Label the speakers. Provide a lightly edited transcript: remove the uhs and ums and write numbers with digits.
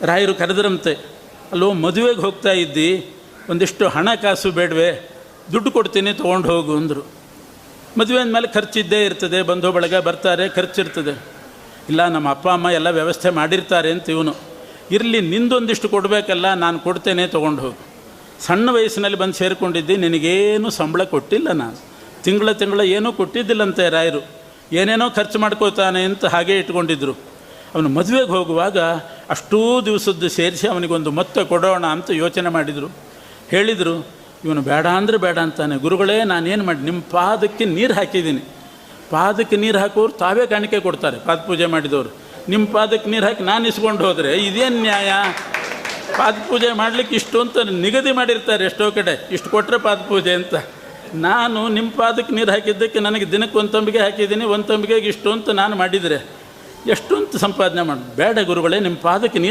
Speaker 1: ರಾಯರು ಕರೆದ್ರಂತೆ, ಅಲ್ಲೋ ಮದುವೆಗೆ ಹೋಗ್ತಾ ಇದ್ದಿ, ಒಂದಿಷ್ಟು ಹಣ ಕಾಸು ಬೇಡವೆ, ದುಡ್ಡು ಕೊಡ್ತೀನಿ ತೊಗೊಂಡು ಹೋಗು ಅಂದರು. ಮದುವೆ ಅಂದಮೇಲೆ ಖರ್ಚಿದ್ದೇ ಇರ್ತದೆ, ಬಂಧು ಬಳಗ ಬರ್ತಾರೆ, ಖರ್ಚಿರ್ತದೆ. ಇಲ್ಲ, ನಮ್ಮ ಅಪ್ಪ ಅಮ್ಮ ಎಲ್ಲ ವ್ಯವಸ್ಥೆ ಮಾಡಿರ್ತಾರೆ ಅಂತ ಇವನು. ಇರಲಿ, ನಿಂದೊಂದಿಷ್ಟು ಕೊಡಬೇಕಲ್ಲ, ನಾನು ಕೊಡ್ತೇನೆ, ತೊಗೊಂಡು ಹೋಗು. ಸಣ್ಣ ವಯಸ್ಸಿನಲ್ಲಿ ಬಂದು ಸೇರಿಕೊಂಡಿದ್ದಿ, ನಿನಗೇನು ಸಂಬಳ ಕೊಟ್ಟಿಲ್ಲ, ನಾನು ತಿಂಗಳ ಏನೂ ಕೊಟ್ಟಿದ್ದಿಲ್ಲಂತೆ ರಾಯರು. ಏನೇನೋ ಖರ್ಚು ಮಾಡ್ಕೋತಾನೆ ಅಂತ ಹಾಗೇ ಇಟ್ಕೊಂಡಿದ್ರು. ಅವನು ಮದುವೆಗೆ ಹೋಗುವಾಗ ಅಷ್ಟೂ ದಿವಸದ್ದು ಸೇರಿಸಿ ಅವನಿಗೊಂದು ಮೊತ್ತ ಕೊಡೋಣ ಅಂತ ಯೋಚನೆ ಮಾಡಿದರು. ಹೇಳಿದರು, ಇವನು ಬೇಡ ಅಂದರೆ ಬೇಡ ಅಂತಾನೆ. ಗುರುಗಳೇ, ನಾನೇನು ಮಾಡಿ, ನಿಮ್ಮ ಪಾದಕ್ಕೆ ನೀರು ಹಾಕಿದ್ದೀನಿ. ಪಾದಕ್ಕೆ ನೀರು ಹಾಕೋರು ತಾವೇ ಕಾಣಿಕೆ ಕೊಡ್ತಾರೆ, ಪಾದ ಪೂಜೆ ಮಾಡಿದವರು. ನಿಮ್ಮ ಪಾದಕ್ಕೆ ನೀರು ಹಾಕಿ ನಾನು ಇಸ್ಕೊಂಡು ಹೋದರೆ ಇದೇನು ನ್ಯಾಯ? ಪಾದ ಪೂಜೆ ಮಾಡಲಿಕ್ಕೆ ಇಷ್ಟು ಅಂತ ನಿಗದಿ ಮಾಡಿರ್ತಾರೆ ಎಷ್ಟೋ ಕಡೆ, ಇಷ್ಟು ಕೊಟ್ಟರೆ ಪಾದ ಪೂಜೆ ಅಂತ. ನಾನು ನಿಮ್ಮ ಪಾದಕ್ಕೆ ನೀರು ಹಾಕಿದ್ದಕ್ಕೆ ನನಗೆ ದಿನಕ್ಕೆ ಒಂದು ತಂಬಿಗೆ ಹಾಕಿದ್ದೀನಿ, ಒಂದು ತಂಬಿಗೆಗೆ ಇಷ್ಟು ಅಂತ ನಾನು ಮಾಡಿದರೆ ಎಷ್ಟು ಅಂತ ಸಂಪಾದನೆ ಮಾಡಿ. ಬೇಡ ಗುರುಗಳೇ, ನಿಮ್ಮ ಪಾದಕ್ಕೆ ನೀರು